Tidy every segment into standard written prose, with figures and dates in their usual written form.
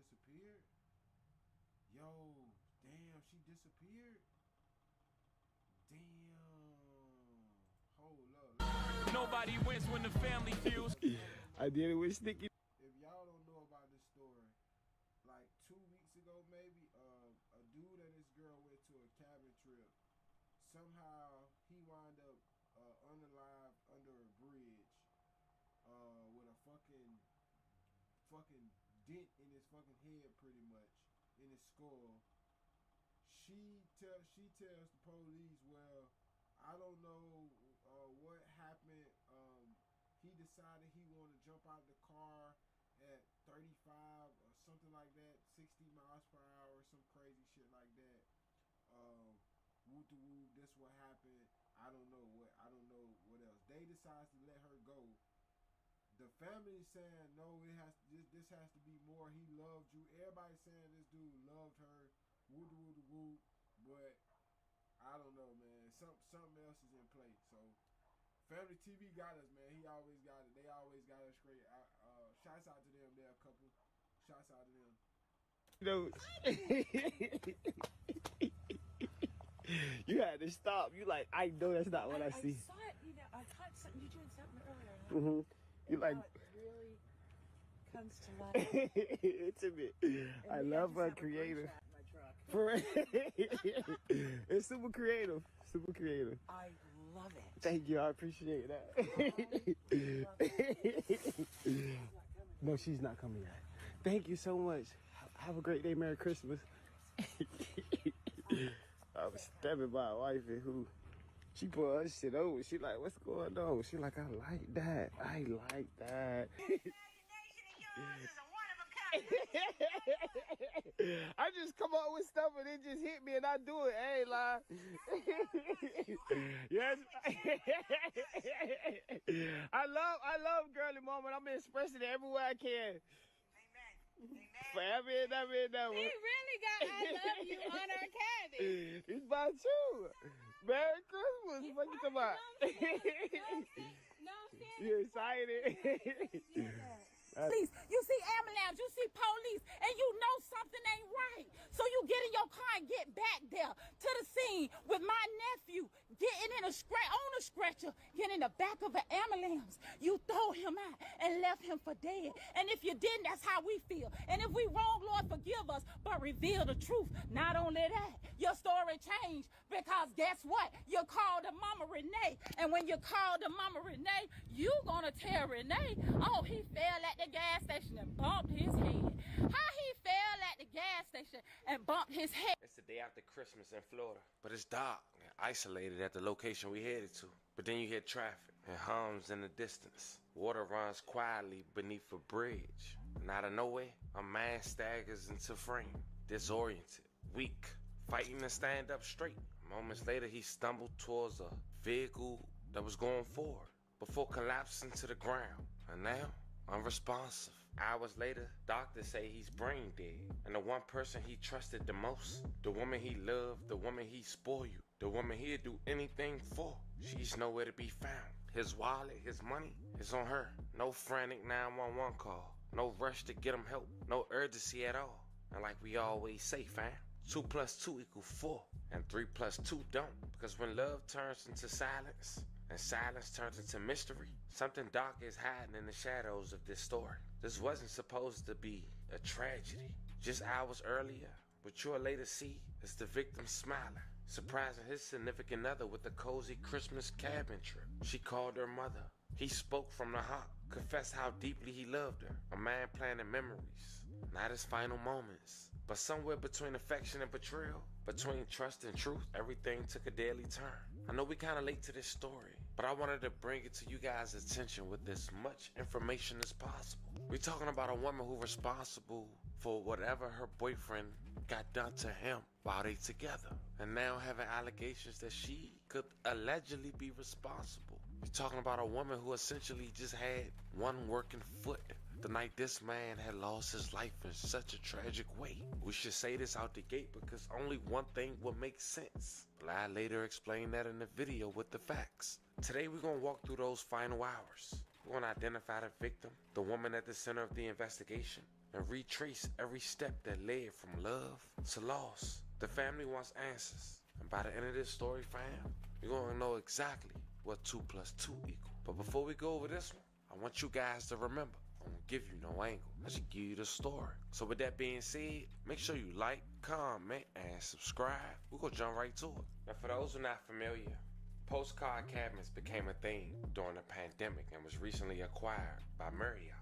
disappeared? Yo, damn, she disappeared? Damn. Hold up. Nobody wins when the family feels. I did it with Sticky. If y'all don't know about this story, like 2 weeks ago maybe, a dude and his girl went to a cabin trip. Somehow he wound up unalived under a bridge with a fucking dent in his fucking head, pretty much, in his skull. She tells the police, well, I don't know what happened. He decided he wanted to jump out of the car at 35 or something like that, 60 miles per hour, some crazy shit like that. Whoop de whoop, this what happened. I don't know what else. They decided to let her go. The family is saying no, this has to be more. He loved you. Everybody's saying this dude loved her. Whoop de whoop de whoop. But I don't know, man. Something else is in play. So Family TV got us, man. He always got it. They always got us straight. Shouts out to them. They're a couple. Shouts out to them. You had to stop. You like, I know that's not what I see. I saw it, I caught something you doing something earlier. You like, it really comes to life. it's a bit. I love her creative. My truck. For it's super creative. Super creative. I love it. Thank you. I appreciate that. No, she's not coming yet. Thank you so much. Have a great day. Merry Christmas. I was stabbing by a wifey who she put her shit over. She like, what's going on? She like, I like that. I like that. I just come up with stuff and it just hit me and I do it. I ain't lie. Yes. I love girly mama. I'm expressing it everywhere I can. Amen. Forever and ever and ever. He really got I love you on our cabin. It's about you. Merry Christmas. What you talking about? No, You excited? Police, you see ambulance, you see police, and you know something ain't right. So you get in your car and get back there to the scene with my nephew getting in on a stretcher, getting in the back of an ambulance. You throw him out and left him for dead. And if you didn't, that's how we feel. And if we wrong, Lord, forgive us, but reveal the truth. Not only that, your story changed because guess what? You called the Mama Renee, and when you called the Mama Renee, you gonna tell Renee, oh, he fell at the gas station and bumped his head. How he fell at the gas station and bumped his head? It's the day after Christmas in Florida, but it's dark and isolated at the location we headed to. But then you hear traffic and hums in the distance. Water runs quietly beneath a bridge. And out of nowhere, a man staggers into frame, disoriented, weak, fighting to stand up straight. Moments later, he stumbled towards a vehicle that was going forward before collapsing to the ground. And now, unresponsive. Hours later, doctors say he's brain dead. And the one person he trusted the most, the woman he loved, the woman he spoiled, the woman he'd do anything for, she's nowhere to be found. His wallet, his money is on her. No frantic 911 call. No rush to get him help. No urgency at all. And like we always say, fam, 2 + 2 = 4. And 3 + 2 don't. Because when love turns into silence, and silence turns into mystery, something dark is hiding in the shadows of this story. This wasn't supposed to be a tragedy. Just hours earlier, what you'll later see is the victim smiling, surprising his significant other with a cozy Christmas cabin trip. She called her mother. He spoke from the heart, confessed how deeply he loved her. A man planning memories, not his final moments, but somewhere between affection and betrayal, between trust and truth, everything took a deadly turn. I know we kind of late to this story, but I wanted to bring it to you guys' attention with as much information as possible. We're talking about a woman who's responsible for whatever her boyfriend got done to him while they together, and now having allegations that she could allegedly be responsible. We're talking about a woman who essentially just had one working foot the night this man had lost his life in such a tragic way. We should say this out the gate because only one thing would make sense, but I later explain that in the video with the facts. Today we're gonna walk through those final hours. We're gonna identify the victim, the woman at the center of the investigation, and retrace every step that led from love to loss. The family wants answers, and by the end of this story, fam, you're gonna know exactly what 2 + 2 equal. But before we go over this one, I want you guys to remember, I won't give you no angle. I just give you the story. So with that being said, make sure you like, comment, and subscribe. We're gonna jump right to it. Now for those who are not familiar, postcard cabinets became a thing during the pandemic and was recently acquired by Marriott.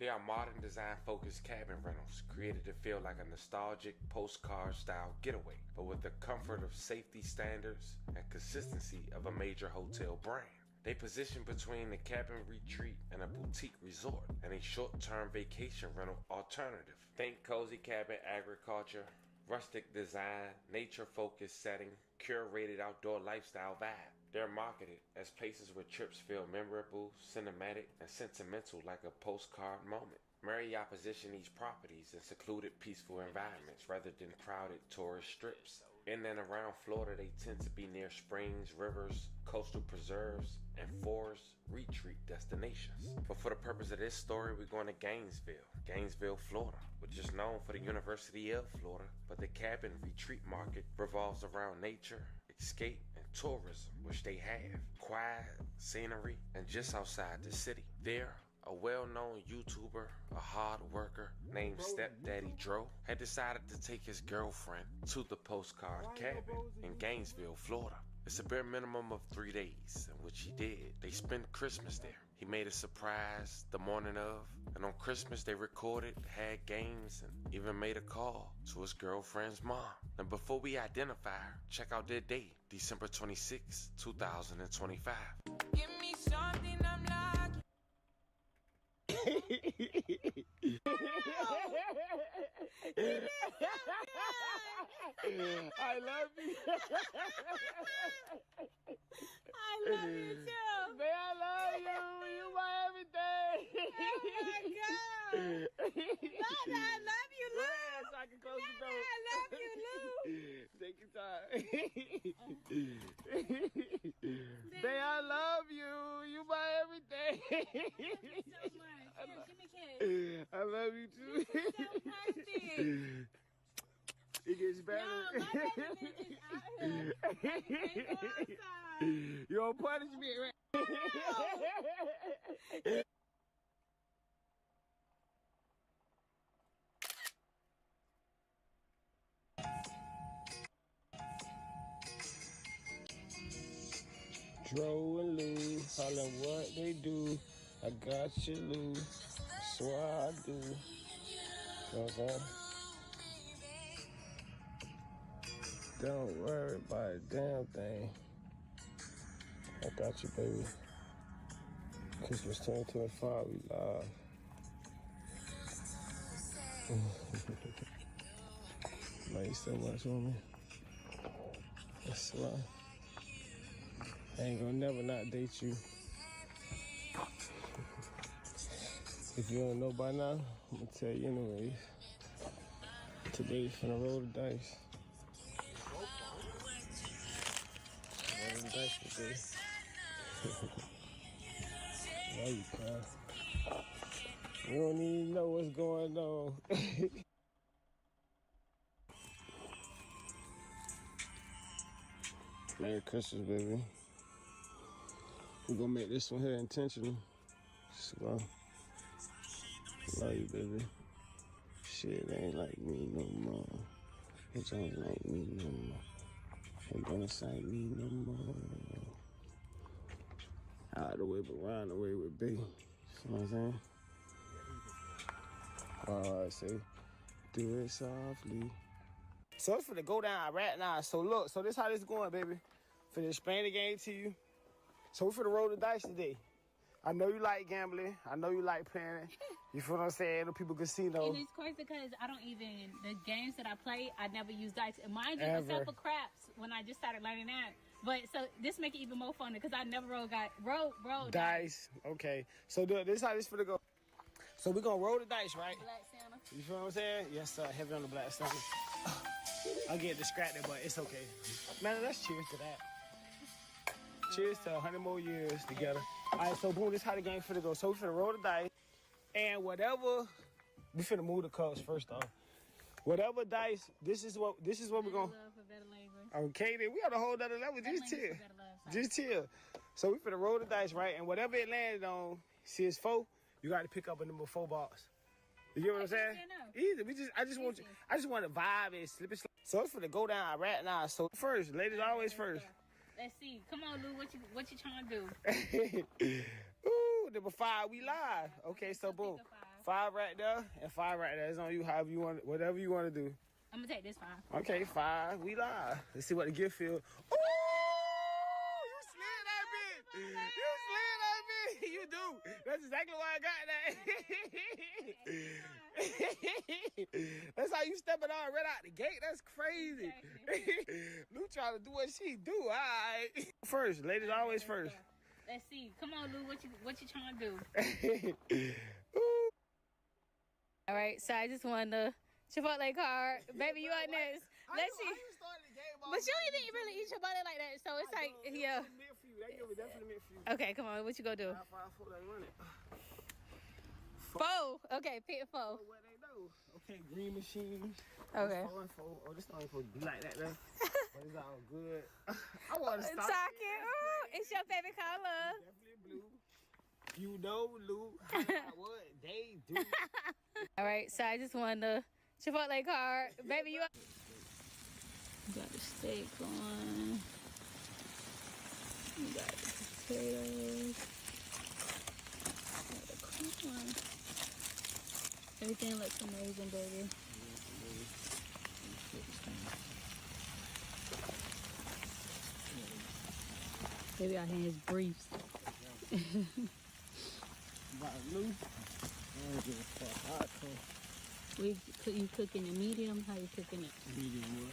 They are modern design-focused cabin rentals created to feel like a nostalgic postcard-style getaway, but with the comfort of safety standards and consistency of a major hotel brand. They position between the cabin retreat and a boutique resort and a short-term vacation rental alternative. Think cozy cabin agriculture, rustic design, nature-focused setting, curated outdoor lifestyle vibe. They're marketed as places where trips feel memorable, cinematic, and sentimental like a postcard moment. Marriott position these properties in secluded, peaceful environments rather than crowded tourist strips. In and around Florida, they tend to be near springs, rivers, coastal preserves, and forest retreat destinations. But for the purpose of this story, we're going to Gainesville, Florida, which is known for the University of Florida, but the cabin retreat market revolves around nature, escape, and tourism, which they have. Quiet scenery, and just outside the city. There, a well-known YouTuber, a hard worker named Stepdaddy Dro, had decided to take his girlfriend to the postcard cabin in Gainesville, Florida. It's a bare minimum of 3 days, in which he did. They spent Christmas there. He made a surprise the morning of, and on Christmas they recorded, had games, and even made a call to his girlfriend's mom. And before we identify her, check out their date, December 26, 2025. Give me something I'm liking. I love you. I love you too. Man, I love you. You my everything. Oh my God. Mother, I love you, Lou. Yes, I can close the door. I love you, Lou. Take your time. Babe, I love you. You my everything. So much. Here, give me a kiss. I love you too. This is so perfect. It gets better. Yo, my baby is out here. Can't go outside. You don't punish me, right? Dro and Lou, hollin' what they do. I got you, Lou. Swear I do. Okay. Don't worry about a damn thing. I got you, baby. Christmas 2025, we live. Love you so much, woman. That's why. I ain't gonna never not date you. If you don't know by now, I'm gonna tell you anyways. Today, finna roll the dice. Roll the dice today. Love you, pal. You don't even know what's going on. Merry Christmas, baby. We're gonna make this one here intentional. So, love you, baby. Shit ain't like me no more. It ain't like me no more. It don't excite me no more. Out the way, but round the way with B. You know what I'm saying? I say, do it softly. So it's finna go down right now. So look, so this how this going, baby. Finna explain the game to you. So we finna roll the dice today. I know you like gambling. I know you like playing. You feel what I'm saying? The people casino. And it's crazy because I don't even, the games that I play, I never use dice. And mind you, myself for craps when I just started learning that. But so this make it even more fun because I never roll dice. Okay. So this how this finna go. So we're gonna roll the dice, right? Black Santa. You feel what I'm saying? Yes, sir. Heavy on the Black Santa. I'll get distracted, but it's okay. Man, let's cheers to that. Cheers to 100 more years together. All right, so boom, this is how the game finna go. So we finna roll the dice, and whatever We finna move the cups first off. Whatever dice, this is what we're gonna. Love for better labor. Okay, then we on a whole nother level. Just Better chill. language for better love. Just chill. So we finna roll the dice, right? And whatever it landed on, see it's 4, you got to pick up a number 4 box. You get what I'm saying? Yeah, no. Easy. I just want to vibe and slip it. So it's finna go down right now. So first, ladies always first. Let's see. Come on, Lou. What you trying to do? Ooh, number 5, we live. Okay, so boom. 5 right there and 5 right there. It's on you, however you want, whatever you want to do. I'm gonna take this 5. Okay, 5, we live. Let's see what the gift feel. Ooh, you slid that bitch. You slid that bitch. You do. That's exactly why I got that. That's how you stepping on right out the gate. That's crazy. Exactly. Lou trying to do what she do. All right. First, ladies always first. Let's see. Come on, Lou. What you trying to do? Ooh. All right. So I just won the Chipotle card. Baby, you up next. Let's see. But you don't even really eat Chipotle like that. So it's like, yeah. Okay, come on. What you gonna do? 4. Okay, pick 4. What they know. Okay, green machine. Okay. 4 and 4. Oh, this not even supposed to be like that though. But it's all good. I want to stop. Talking. Ooh, it's your favorite color. Definitely blue. You know, Lou, what they do. All right, so I just won the Chipotle card. Baby, you got the steak on. You got the potatoes. Got the corn. Everything looks amazing, baby. Baby out here in his briefs. You cooking it medium? How you cooking it? Medium well.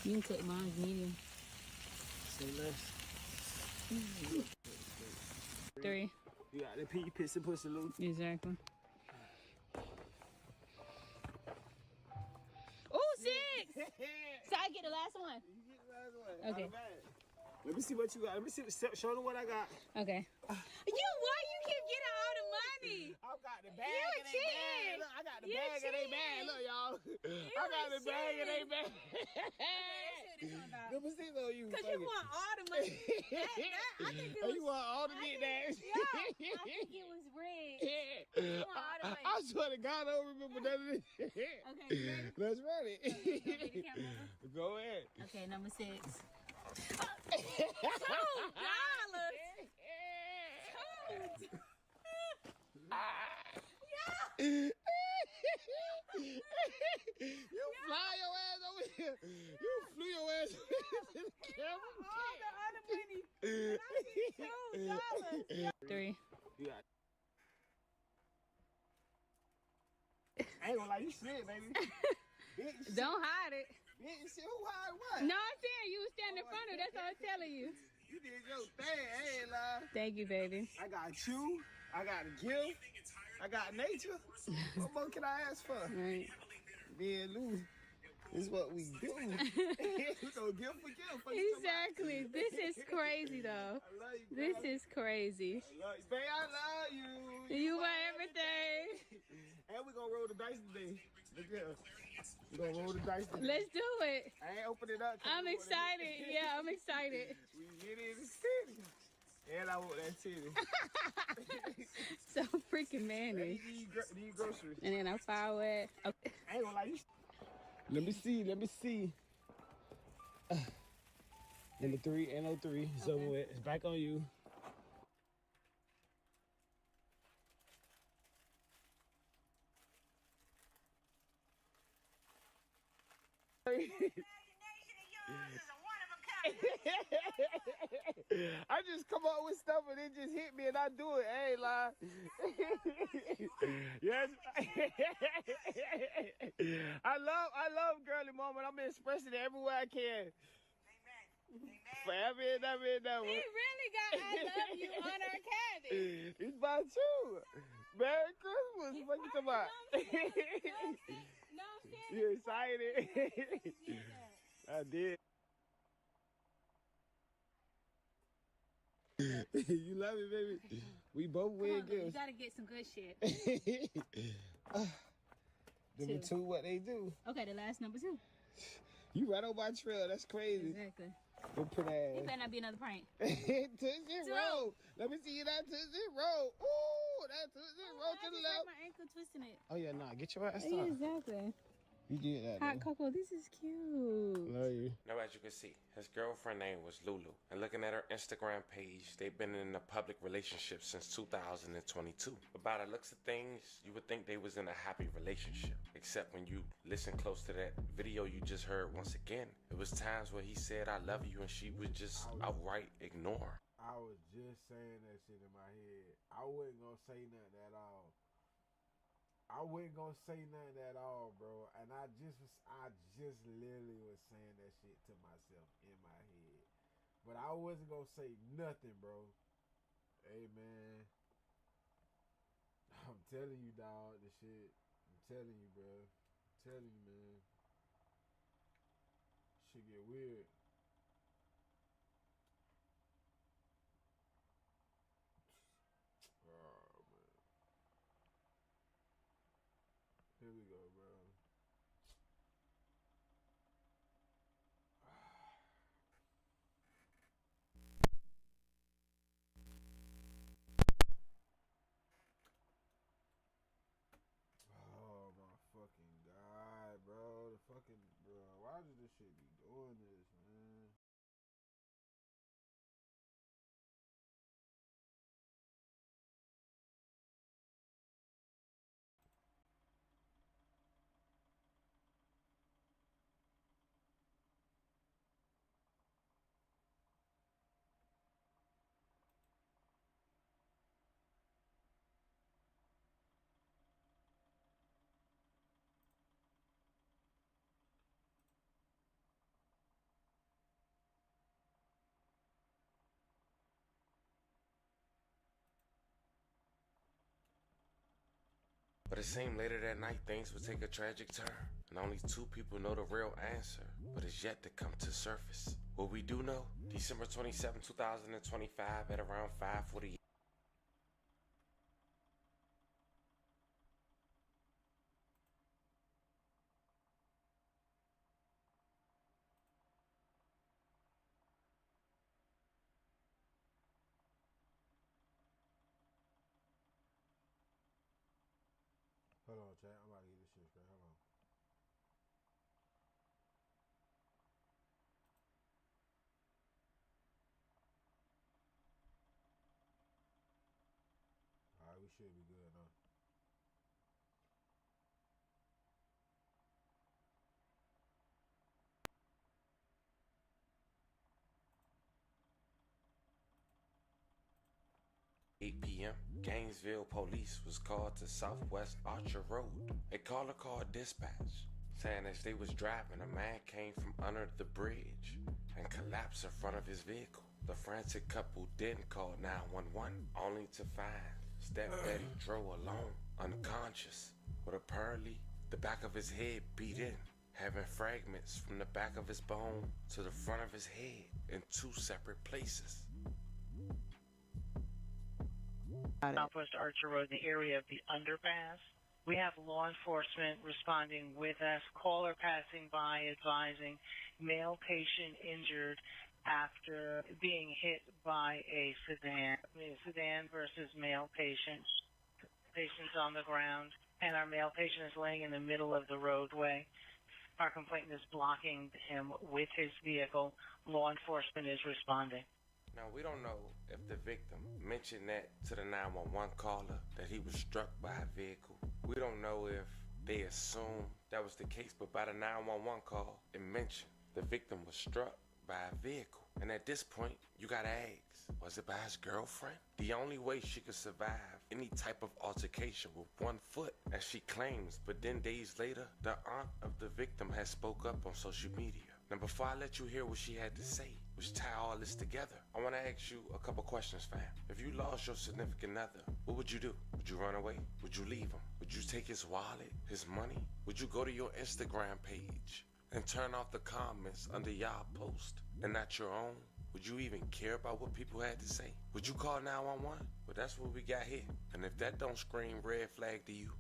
You can cook mine medium. Say less. 3. You got the pea, piss and pussy, Lou. Exactly. Oh, 6! So I get the last one. You get the last one. Okay. Let me see what you got. Let me see. Show them what I got. Okay. Why you keep getting all the money? I got the bag You and they bag. Look, I got the bag and they bag. Look, y'all. I got the bag and they bag. Let me see though, you. Because you want all the money. I think it was, you want all the big bags? Yeah, I think it was rigged. You want all the money. I swear to God, I don't remember none of this. Okay, you ready? Let's ready. The camera over? Go ahead. Okay, number 6. $2. You fly your ass over here. You flew your ass over to the camera. All the other money. And I get $2. 3. Yeah. I ain't gonna lie, you slid, baby. Don't hide it. Bitch, shit, who hide what? No, I'm saying you was standing in front of it. That's what I'm telling you. You did your thing, I ain't lying. Thank you, baby. I got you. I got a gift. I got nature. What more can I ask for? Right. Me and Lou, this is what we do. We gonna gift for gift. Exactly. This is crazy, though. I love you, This girl. is crazy. I love you. Babe, I love you. You are everything. And we gonna roll the dice today. Look here. We gonna roll the dice today. Let's do it. I ain't open it up. I'm excited. Yeah, I'm excited. We get in the city. And I want that titty. So freaking manly. Need groceries. And then I'm far away. Okay. I ain't gonna lie. Let me see. Number 3, NO3. It's over with. It's back on you. I just come up with stuff and it just hit me and I do it. I ain't lying. Yes. I love girly moment. I'm expressing it everywhere I can. Amen. Forever and ever and ever. We really got I love you on our cabin. It's about you. Merry Christmas. What you talking about? No, I'm saying You excited? I did. You love me, baby. We both win You gifts. gotta get some good shit. Number 2, what they do? Okay, the last number 2. You right on my trail. That's crazy. Exactly. Go put It that. better not be another prank. Tootsie Roll. Let me see you that Tootsie Roll. Ooh, that Tootsie Roll to the I left. just my ankle twisting it. Oh yeah, nah, get your ass Yeah, up. exactly. You did that. Hot cocoa, this is cute. Love you. Now, as you can see, his girlfriend name was Lulu. And looking at her Instagram page, they've been in a public relationship since 2022. But by the looks of things, you would think they was in a happy relationship. Except when you listen close to that video you just heard once again, it was times where he said, I love you, and she would just outright ignore. I was just saying that shit in my head. I wasn't gonna say nothing at all. I wasn't gonna say nothing at all, bro. And I just literally was saying that shit to myself in my head. But I wasn't gonna say nothing, bro. Hey, man. I'm telling you, dog, the shit. I'm telling you, bro. I'm telling you, man. Shit get weird. Oh, man. Here we go, bro. Oh my fucking god, bro. The fucking bro. Why did this shit be doing this, man? But it seemed later that night things would take a tragic turn, and only 2 people know the real answer, but it's yet to come to surface. What we do know, December 27, 2025 at around 5:40. Hold on, chat. I'm about to get this shit straight. Hold on. Alright, we should be good now. p.m., Gainesville police was called to Southwest Archer Road. A caller called dispatch, saying as they was driving, a man came from under the bridge and collapsed in front of his vehicle. The frantic couple then called 911, only to find stepdaddy drove alone, unconscious, with apparently the back of his head beat in, having fragments from the back of his bone to the front of his head in 2 separate places. Southwest Archer Road, in the area of the underpass. We have law enforcement responding with us. Caller passing by advising male patient injured after being hit by a sedan. Sedan versus male patient. Patient's on the ground, and our male patient is laying in the middle of the roadway. Our complainant is blocking him with his vehicle. Law enforcement is responding. Now, we don't know if the victim mentioned that to the 911 caller, that he was struck by a vehicle. We don't know if they assumed that was the case, but by the 911 call, it mentioned the victim was struck by a vehicle. And at this point, you gotta ask, was it by his girlfriend? The only way she could survive any type of altercation with 1 foot, as she claims, but then days later, the aunt of the victim has spoke up on social media. Now, before I let you hear what she had to say, which tie all this together, I want to ask you a couple questions, fam. If you lost your significant other, what would you do? Would you run away? Would you leave him? Would you take his wallet, his money? Would you go to your Instagram page and turn off the comments under y'all post and not your own? Would you even care about what people had to say? Would you call 911? Well, that's what we got here. And if that don't scream red flag to you,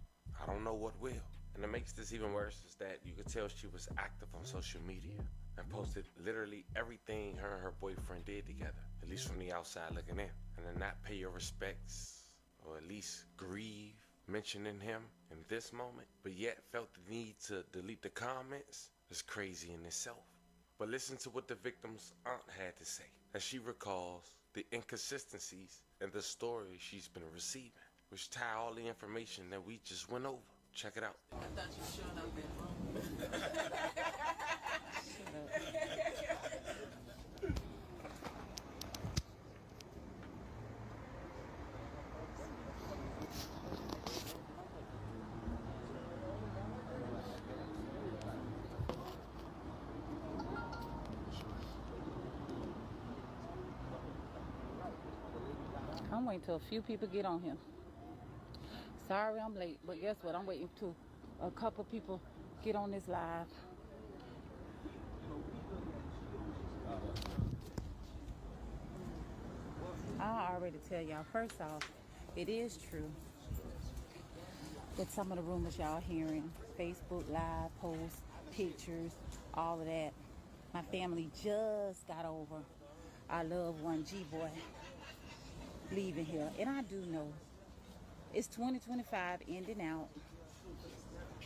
I don't know what will. And it makes this even worse is that you could tell she was active on social media and posted literally everything her and her boyfriend did together, at least from the outside looking in. And then not pay your respects, or at least grieve mentioning him in this moment, but yet felt the need to delete the comments is crazy in itself. But listen to what the victim's aunt had to say as she recalls the inconsistencies in the story she's been receiving, which tie all the information that we just went over. Check it out. I thought you were showing up that wrong. I'm waiting till a few people get on here. Sorry I'm late, but guess what? I'm waiting till a couple people get on this live. I already tell y'all, first off, it is true that some of the rumors y'all hearing, Facebook live posts, pictures, all of that, my family just got over our loved one G-Boy leaving here. And I do know it's 2025 ending out,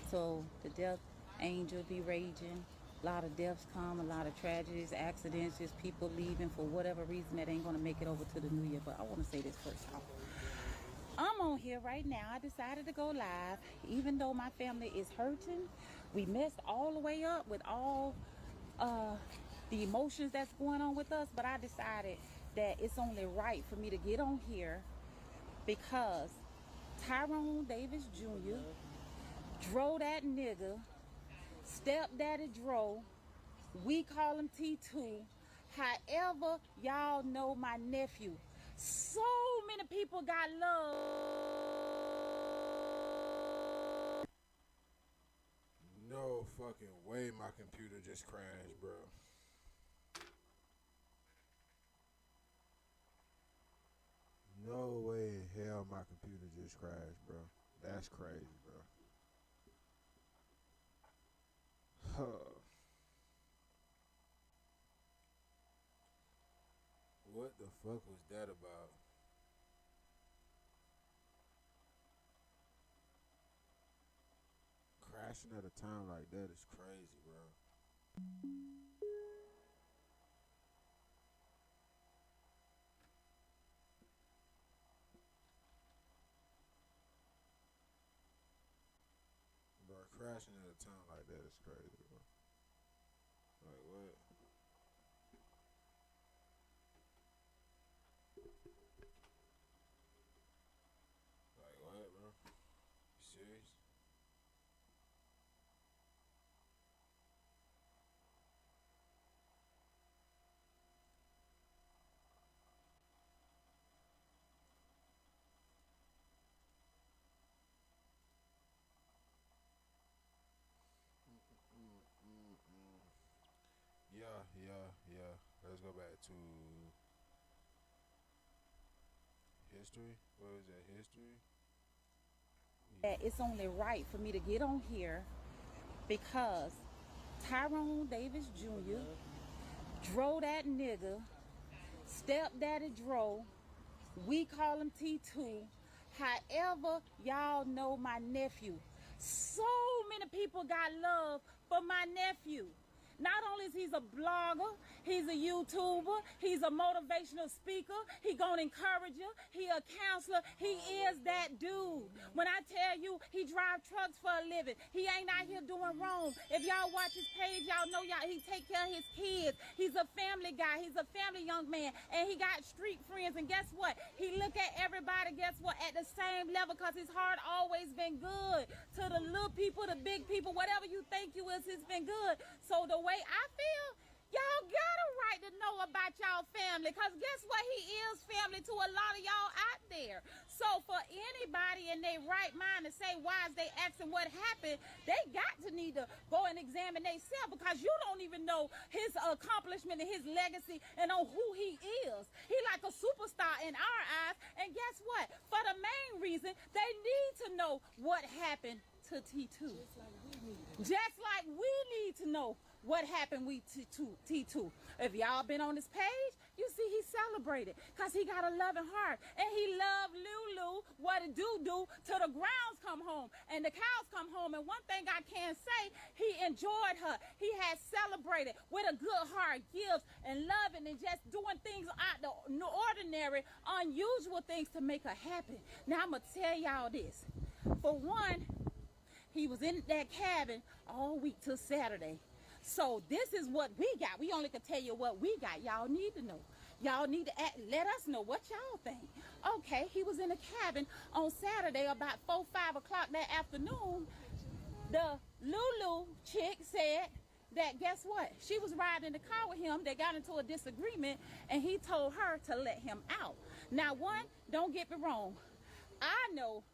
so the death angel be raging. A lot of deaths come, a lot of tragedies, accidents, just people leaving for whatever reason that ain't gonna make it over to the new year. But I want to say this first off. I'm on here right now. I decided to go live, even though my family is hurting. We messed all the way up with all the emotions that's going on with us, but I decided that it's only right for me to get on here because Tyrone Davis Jr. drove that nigga, stepdaddy drove, we call him T2. However, y'all know my nephew. So many people got love. No fucking way my computer just crashed, bro. No way in hell my computer just crashed, bro. That's crazy, bro. What the fuck was that about? Crashing at a time like that is crazy, bro. Bro, crashing at a time like that is crazy, bro. Like, what? Like, what, bro? You serious? Yeah. Let's go back to history. What was that, history? It's only right for me to get on here because Tyrone Davis Jr. drove that nigga, stepdaddy drove, we call him T2. However, y'all know my nephew. So many people got love for my nephew. Not only is he a blogger, he's a YouTuber, he's a motivational speaker, he gonna encourage you, he a counselor, he is that dude. When I tell you he drive trucks for a living, he ain't out here doing wrong. If y'all watch his page, y'all know he take care of his kids. He's a family guy, he's a family young man, and he got street friends, and guess what? He look at everybody, guess what, at the same level, because his heart always been good. To the little people, the big people, whatever you think you is, it's been good. So the way I feel, y'all got a right to know about y'all family, because guess what? He is family to a lot of y'all out there. So for anybody in their right mind to say why is they asking what happened, they got to need to go and examine themselves, because you don't even know his accomplishment and his legacy and on who he is. He like a superstar in our eyes, and guess what? For the main reason, they need to know what happened to T2. Just like we need to know what happened with T2. If y'all been on this page, you see he celebrated because he got a loving heart. And he loved Lulu, what it do till the grounds come home and the cows come home. And one thing I can say, he enjoyed her. He has celebrated with a good heart, gifts and loving and just doing things out the ordinary, unusual things to make her happy. Now I'm going to tell y'all this. For one, he was in that cabin all week till Saturday. So this is what we got. We only can tell you what we got. Y'all need to know. Y'all need to let us know what y'all think. Okay, he was in a cabin on Saturday about 4, 5 o'clock that afternoon. The Lulu chick said that guess what? She was riding in the car with him. They got into a disagreement and he told her to let him out. Now one, don't get me wrong. I know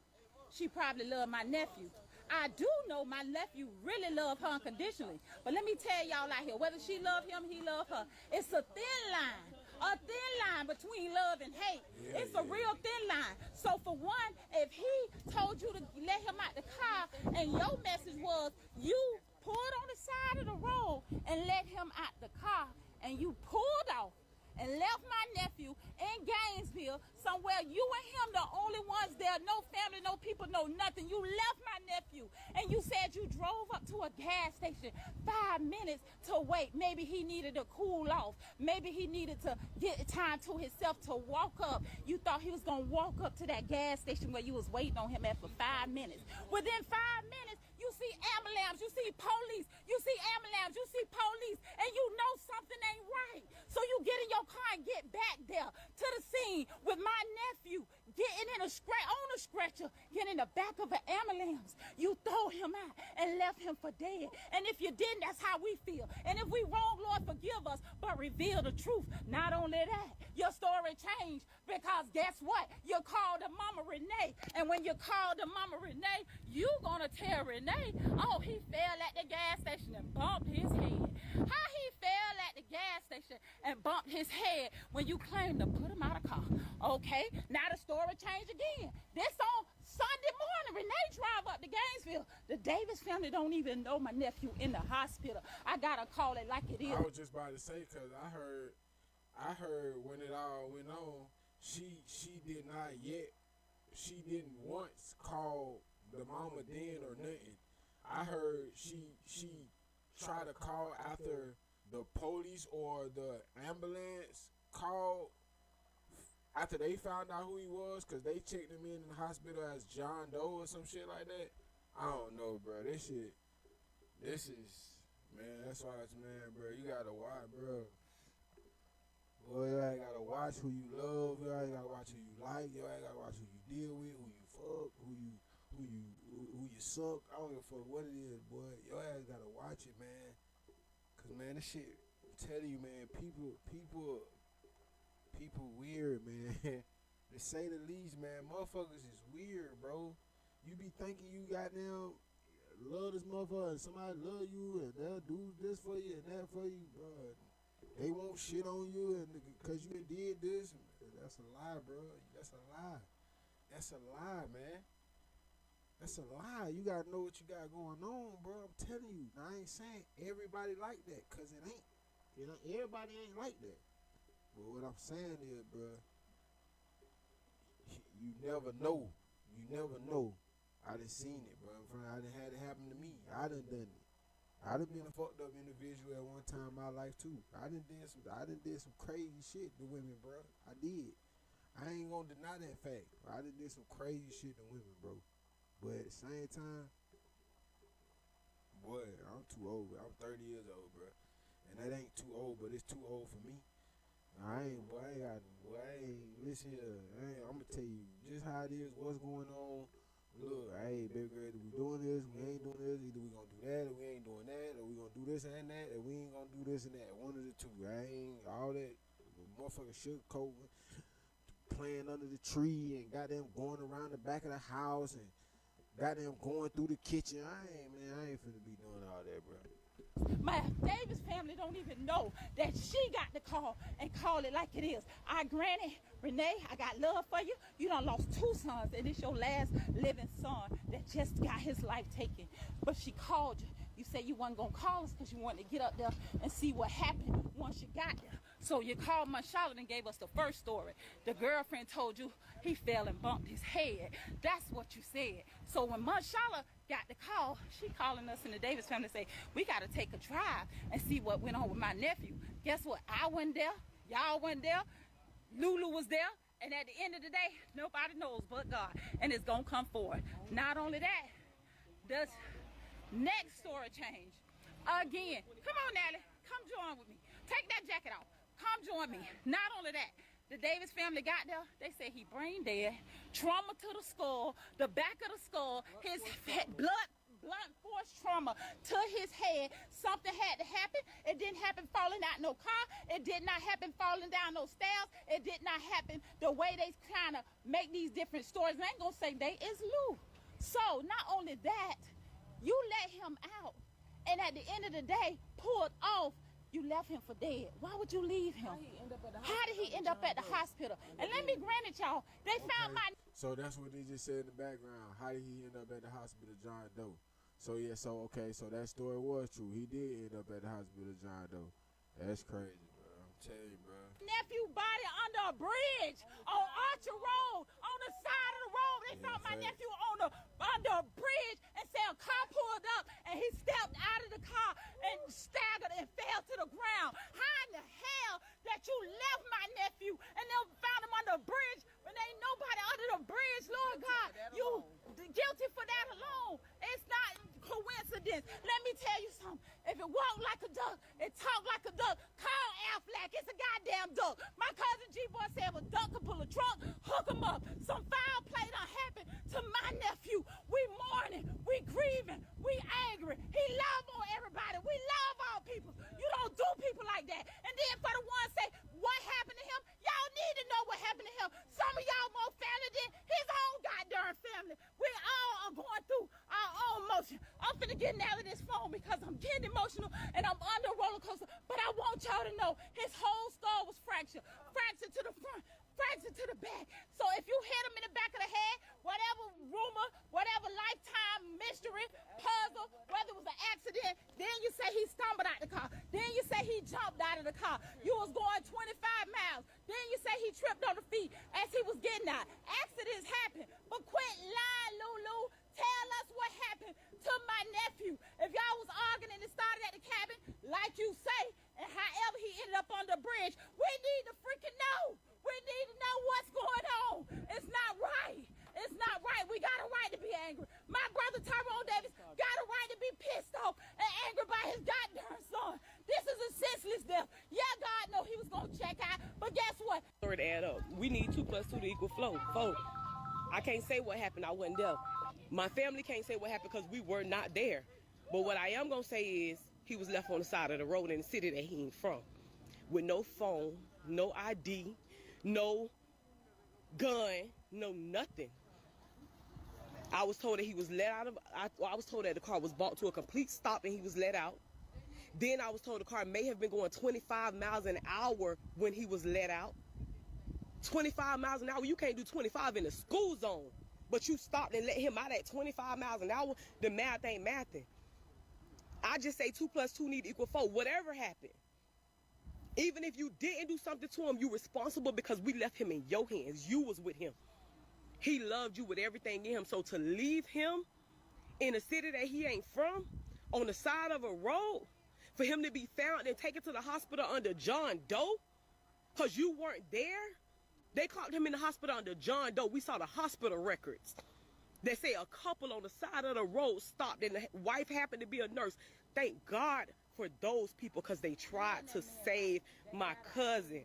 she probably loved my nephew. I do know my nephew really loved her unconditionally. But let me tell y'all out here, whether she loved him, he loved her. It's a thin line between love and hate. It's a real thin line. So for one, if he told you to let him out the car and your message was you pulled on the side of the road and let him out the car and you pulled off and left my nephew in Gainesville, somewhere you and him the only ones there, no family, no people, no nothing. You left my nephew and you said you drove up to a gas station 5 minutes to wait. Maybe he needed to cool off. Maybe he needed to get time to himself to walk up. You thought he was going to walk up to that gas station where you was waiting on him at for 5 minutes. Within 5 minutes, you see ambulance, you see police, you see ambulance, you see police, and you know something ain't right. So you get in your car and get back there to the scene with my nephew getting in on a stretcher, getting in the back of an ambulance. You throw him out and left him for dead. And if you didn't, that's how we feel. And if we wrong, Lord, forgive us, but reveal the truth. Not only that, your story changed because guess what? You called the Mama Renee. And when you called the Mama Renee, you gonna tell Renee, oh, he fell at the gas station and bumped his head. How he fell at the gas station and bumped his head when you claimed to put him out of car. Okay, now the story changed again. This on Sunday morning, Renee drive up to Gainesville. The Davis family don't even know my nephew in the hospital. I gotta call it like it is. I was just about to say, because I heard when it all went on, she didn't once call the mama then or nothing. I heard she tried to call after the police or the ambulance called after they found out who he was, because they checked him in the hospital as John Doe or some shit like that. I don't know, bro. This is, man, that's why it's, man, bro. You gotta watch, bro. Boy, you ain't gotta watch who you love. You ain't gotta watch who you like. You ain't gotta watch who you deal with, who you fuck, who you suck. I don't give a fuck what it is, boy. Your ass gotta watch it, man. Cause man, this shit, I'm telling you, man, people weird, man. To say the least, man. Motherfuckers is weird, bro. You be thinking you goddamn love this motherfucker and somebody love you and they'll do this for you and that for you, bro. They won't shit on you and because you did this. That's a lie, bro. That's a lie. That's a lie, man. That's a lie. You gotta know what you got going on, bro. I'm telling you. Now, I ain't saying everybody like that, cause it ain't. You know, everybody ain't like that. But what I'm saying is, bro, you never know. You never know. I done seen it, bro. I done had it happen to me. I done done it. I done been a fucked up individual at one time in my life too. I done did some crazy shit to women, bro. I did. I ain't gonna deny that fact. I done did some crazy shit to women, bro. But at the same time, boy, I'm too old. I'm 30 years old, bro. And that ain't too old, but it's too old for me. Listen here. I'm gonna tell you just how it is, what's going on look, hey, baby girl, either we doing this, we ain't doing this, either we gonna do that, or we ain't doing that, or we gonna do this and that, or we ain't gonna do this and that. One of the two. I ain't all that motherfucking sugarcoat, playing under the tree and goddamn going around the back of the house and goddamn going through the kitchen. I ain't finna be doing all that, bro. My Davis family don't even know that she got the call and call it like it is. Our granny, Renee, I got love for you. You done lost 2 sons, and it's your last living son that just got his life taken. But she called you. You said you wasn't gonna call us because you wanted to get up there and see what happened once you got there. So you called my Charlotte and gave us the first story. The girlfriend told you he fell and bumped his head. That's what you said. So when Aunt Charlotte got the call, she calling us in the Davis family and say, we got to take a drive and see what went on with my nephew. Guess what? I wasn't there. Y'all wasn't there. Lulu was there. And at the end of the day, nobody knows but God. And it's going to come forward. Not only that, the next story change. Again, come on, Natalie. Come join with me. Take that jacket off. Come join me. Not only that, the Davis family got there. They said he brain dead, trauma to the skull, the back of the skull, his blunt force trauma to his head. Something had to happen. It didn't happen falling out no car. It did not happen falling down no stairs. It did not happen the way they kind of make these different stories. And I ain't gonna say they is Lou. So not only that, you let him out, and at the end of the day, pulled off. You left him for dead. Why would you leave him? How did he end up at the hospital? And let me grant it, y'all. They found my... So that's what they just said in the background. How did he end up at the hospital, John Doe? So yeah, so that story was true. He did end up at the hospital, John Doe. That's crazy, bro. I'm telling you, bro. Nephew body under a bridge on Archer Road, on the side of the road. They found my nephew under a bridge and said a car pulled up and he stepped out of the car and staggered and fell to the ground. How in the hell that you left my nephew and then found him under a bridge when ain't nobody under the bridge, Lord God? You guilty for that alone. It's not coincidence. Let me tell you something. If it walked like a duck, it talked like a duck, call Aflac. It's a goddamn duck. My cousin G-Boy said if a duck could pull a trunk, hook him up. Some foul play done happened to my nephew. We mourning, we grieving, we angry. He love on everybody. We love all people. You don't do people like that. And then for the ones say, what happened to him? Y'all need to know what happened to him. Some of y'all more family than his own goddamn family. We all are going through our own emotion. I'm finna get out of this phone because I'm getting emotional and I'm under a roller coaster. But I want y'all to know his whole skull was fractured. Fractured to the front, fractured to the back. So if you hit him in the back of the head, whatever rumor, whatever lifetime mystery, puzzle, whether it was an accident, then you say he stumbled out the car. Then you say he jumped out of the car. You was going 25 miles. Then you say he tripped on the feet as he was getting out. Accidents happen. But quit lying, Lulu. Tell us what happened to my nephew. If y'all was arguing and it started at the cabin, like you say, and however he ended up on the bridge, we need to freaking know. We need to know what's going on. It's not right. It's not right. We got a right to be angry. My brother Tyrone Davis got a right to be pissed off and angry by his goddamn son. This is a senseless death. Yeah, God know he was going to check out, but guess what? Story to add up. We need 2 + 2 to equal 4. I can't say what happened. I wasn't there. My family can't say what happened because we were not there. But what I am going to say is he was left on the side of the road in the city that he ain't from with no phone, no ID, no gun, no nothing. I was told that he was let out of, I was told that the car was brought to a complete stop and he was let out. Then I was told the car may have been going 25 miles an hour when he was let out. 25 miles an hour, you can't do 25 in the school zone. But you stopped and let him out at 25 miles an hour, the math ain't mathing. I just say 2 + 2 need to equal 4, whatever happened. Even if you didn't do something to him, you're responsible because we left him in your hands. You was with him. He loved you with everything in him. So to leave him in a city that he ain't from, on the side of a road, for him to be found and taken to the hospital under John Doe, because you weren't there, they caught him in the hospital under John Doe. We saw the hospital records. They say a couple on the side of the road stopped and the wife happened to be a nurse. Thank God for those people because they tried to save my cousin.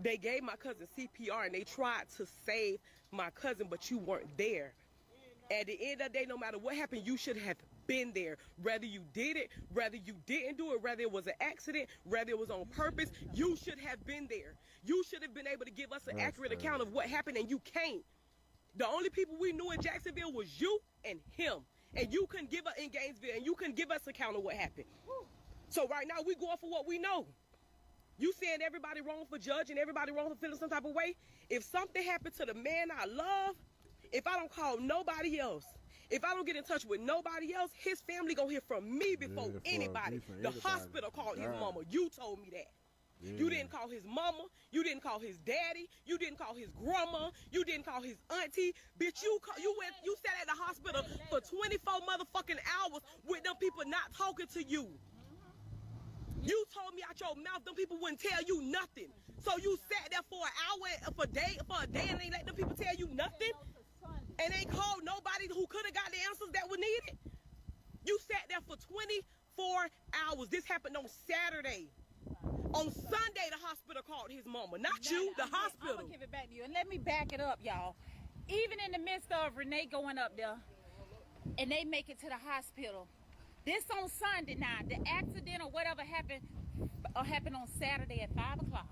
They gave my cousin CPR and they tried to save my cousin, but you weren't there. At the end of the day, no matter what happened, you should have been there. Whether you did it, whether you didn't do it, whether it was an accident, whether it was on purpose, you should have been there. You should have been able to give us an accurate account of what happened, and you can't. The only people we knew in Jacksonville was you and him. And you couldn't give us in Gainesville, and you couldn't give us account of what happened. So right now, we go off of what we know. You saying everybody wrong for judging, everybody wrong for feeling some type of way? If something happened to the man I love, if I don't call nobody else, if I don't get in touch with nobody else, his family gonna hear from me before anybody. The hospital called his mama. You told me that. Yeah. You didn't call his mama. You didn't call his daddy. You didn't call his grandma. You didn't call his auntie. Bitch, you sat at the hospital for 24 motherfucking hours with them people not talking to you. You told me out your mouth them people wouldn't tell you nothing. So you sat there for an hour, for a day, and ain't let them people tell you nothing? And ain't called nobody who could have got the answers that were needed? You sat there for 24 hours. This happened on Saturday. On Sunday, the hospital called his mama. Not you, the hospital. I'm gonna give it back to you. And let me back it up, y'all. Even in the midst of Renee going up there, and they make it to the hospital, this on Sunday now, the accident or whatever happened on Saturday at 5 o'clock.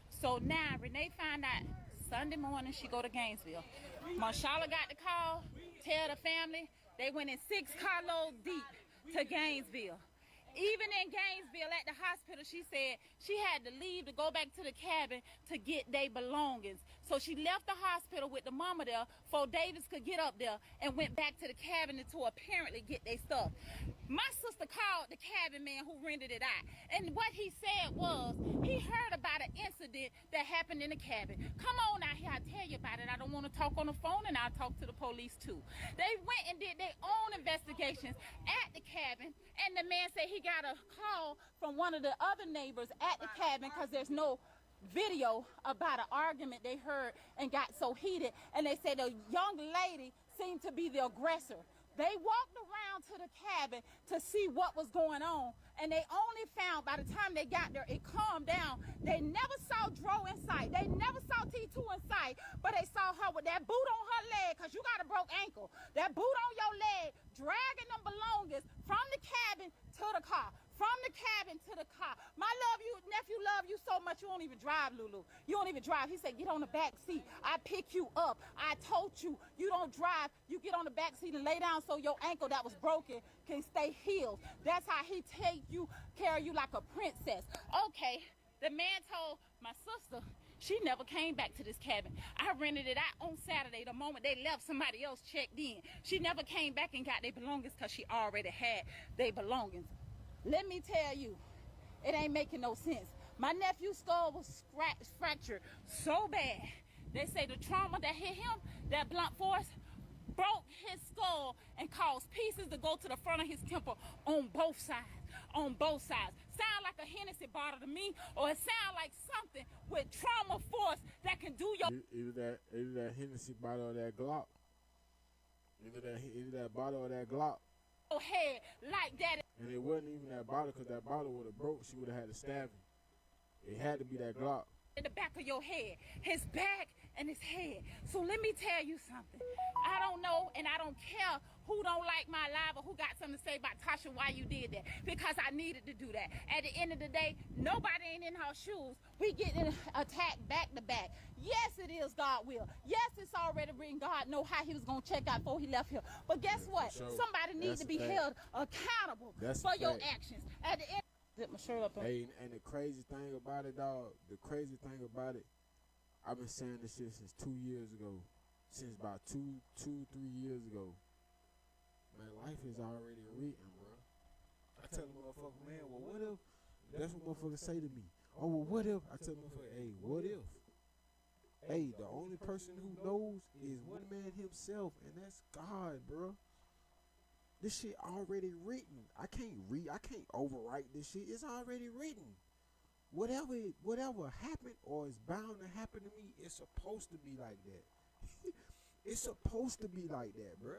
So now Renee find out Sunday morning she go to Gainesville. Marshala got the call, tell the family, they went in 6 carloads deep to Gainesville. Even in Gainesville at the hospital, she said she had to leave to go back to the cabin to get their belongings. So she left the hospital with the mama there before Davis could get up there and went back to the cabin to apparently get their stuff. My sister called the cabin man who rented it out. And what he said was he heard about an incident that happened in the cabin. Come on out here, I'll tell you about it. I don't want to talk on the phone, and I'll talk to the police too. They went and did their own investigations at the cabin, and the man said he got a call from one of the other neighbors at the cabin because there's no video about an argument they heard and got so heated, and they said the young lady seemed to be the aggressor. They walked around to the cabin to see what was going on, and they only found by the time they got there, it calmed down. They never saw Dro in sight. They never saw T2 in sight, but they saw her with that boot on her leg, because you got a broke ankle. That boot on your leg, dragging them belongings from the cabin to the car. From the cabin to the car. My nephew love you so much you don't even drive, Lulu. You don't even drive. He said, get on the back seat. I pick you up. I told you, you don't drive. You get on the back seat and lay down so your ankle that was broken can stay healed. That's how he carry you like a princess. Okay, the man told my sister she never came back to this cabin. I rented it out on Saturday. The moment they left, somebody else checked in. She never came back and got their belongings because she already had their belongings. Let me tell you, it ain't making no sense. My nephew's skull was fractured so bad. They say the trauma that hit him, that blunt force, broke his skull and caused pieces to go to the front of his temple on both sides. On both sides. Sound like a Hennessy bottle to me, or it sound like something with trauma force that can do your... Either that Hennessy bottle or that Glock. Either that bottle or that Glock. Head like that. And it wasn't even that bottle, because that bottle would have broke. She would have had to stab him. It had to be that Glock. In the back of your head, his back and his head. So let me tell you something. I don't know, and I don't care who don't like my live or who got something to say about Tasha why you did that, because I needed to do that. At the end of the day, nobody ain't in her shoes. We getting attacked back to back. Yes, it is God will. Yes, it's already written. God know how he was going to check out before he left here. But guess what? Sure. Somebody needs to be held accountable for your actions. At the end, zip my shirt up. Hey, and the crazy thing about it, dog, I've been saying this shit since 2 years ago. Since about two, 3 years ago. Man, life is already written, bro. I tell the motherfucker, man, well, what if? That's what motherfuckers say to me. Oh, well, what if? I tell the motherfucker, hey, what if? Hey, the only person who knows is one man himself, and that's God, bro. This shit already written. I can't overwrite this shit. It's already written. Whatever happened or is bound to happen to me, it's supposed to be like that. It's supposed to be like that, bro.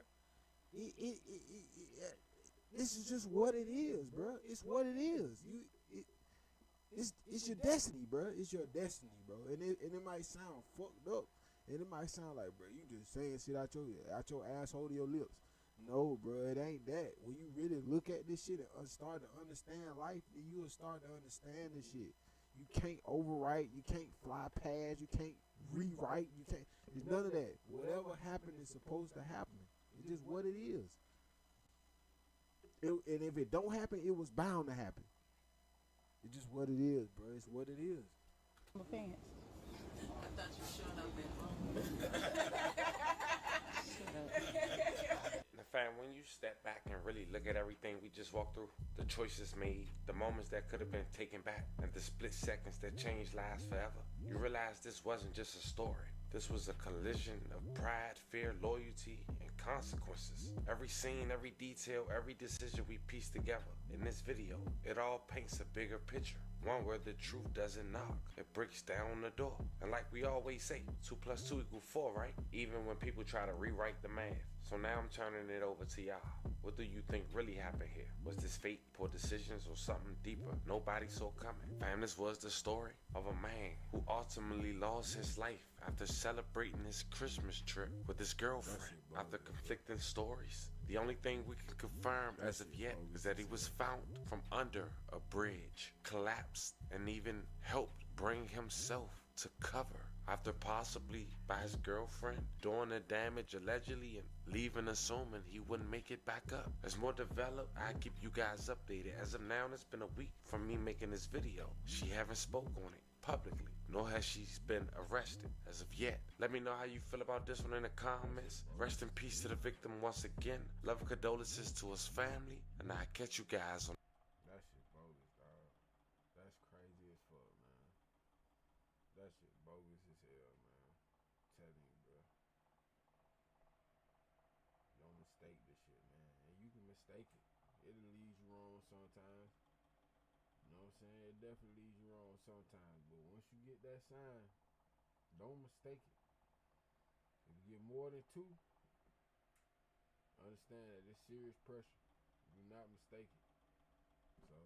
This is just what it is, bro. It's what it is. It's your destiny, bro. It's your destiny, bro. And it might sound fucked up. And it might sound like, bro, you just saying shit out your asshole to your lips. No, bro, it ain't that. When you really look at this shit and start to understand life, then you will start to understand this shit. You can't overwrite. You can't fly past. You can't rewrite. You can't. It's none of that. Whatever happened is supposed to happen. It's just what it is. And if it don't happen, it was bound to happen. It's just what it is, bro. It's what it is. I thought you showed up at home. Now, fam, when you step back and really look at everything we just walked through, the choices made, the moments that could have been taken back, and the split seconds that changed lives forever, you realize this wasn't just a story. This was a collision of pride, fear, loyalty, and consequences. Every scene, every detail, every decision we pieced together in this video, it all paints a bigger picture. One where the truth doesn't knock, it breaks down the door. And like we always say, 2 + 2 = 4, right? Even when people try to rewrite the math. So now I'm turning it over to y'all. What do you think really happened here? Was this fate, poor decisions, or something deeper nobody saw coming? Fam, this was the story of a man who ultimately lost his life after celebrating his Christmas trip with his girlfriend. After conflicting stories, the only thing we can confirm as of yet is that he was found from under a bridge, collapsed, and even helped bring himself to cover after possibly by his girlfriend doing the damage allegedly and leaving assuming he wouldn't make it back up. As more develop, I keep you guys updated. As of now, it's been a week from me making this video. She haven't spoke on it publicly, nor has she been arrested as of yet. Let me know how you feel about this one in the comments. Rest in peace to the victim once again. Love and condolences to his family, and I'll catch you guys on. That shit bogus, dog. That's crazy as fuck, man. That shit bogus as hell, man. I'm telling you, bro. Don't mistake this shit, man. And you can mistake it. It'll lead you wrong sometimes. You know what I'm saying? It definitely leads you wrong sometimes. But once you get that sign, don't mistake it. If you get more than 2, understand that it's serious pressure. Do not mistake it. So,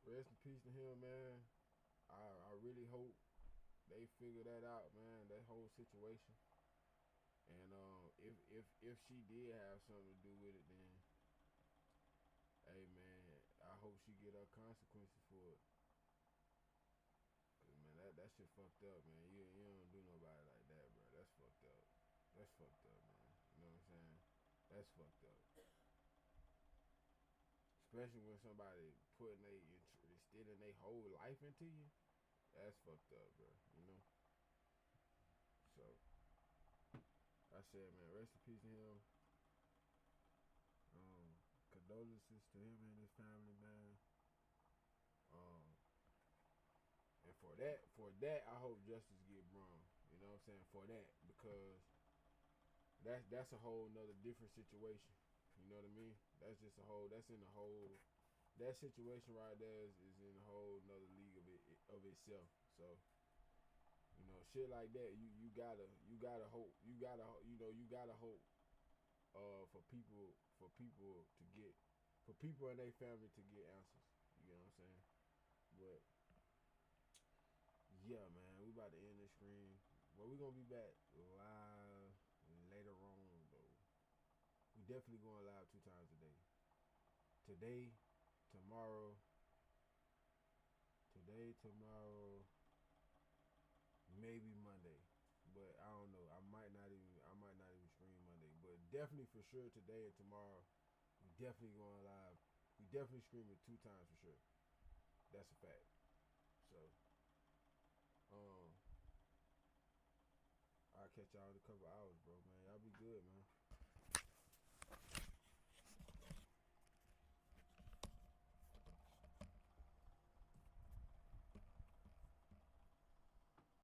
rest in peace to him, man. I really hope they figure that out, man. That whole situation. And if she did have something to do with it, then hey, man, I hope she get her consequences for it. Cause man, that shit fucked up, man. You don't do nobody like that, bro. That's fucked up. That's fucked up, man. You know what I'm saying? That's fucked up. Especially when somebody instilling their whole life into you. That's fucked up, bro. You know? So, I said, man, rest in peace to him. Condolences to him and his family, man. And for that, I hope justice get brought. You know what I'm saying? For that, because that's a whole nother different situation. You know what I mean? That's just that situation right there is in a whole nother league of itself. So, you know, shit like that, you gotta hope, you gotta hope for people and their family to get answers. You know what I'm saying? But yeah, man, we about to end this stream. Well, we're gonna be back live later on though. We definitely going live 2 times a day. Today, tomorrow, maybe Monday. But I don't know. I might not even stream Monday. But definitely for sure today and tomorrow, we definitely going live. We definitely streaming 2 times for sure. That's a fact. So, I'll catch y'all in a couple hours, bro, man. Y'all be good, man.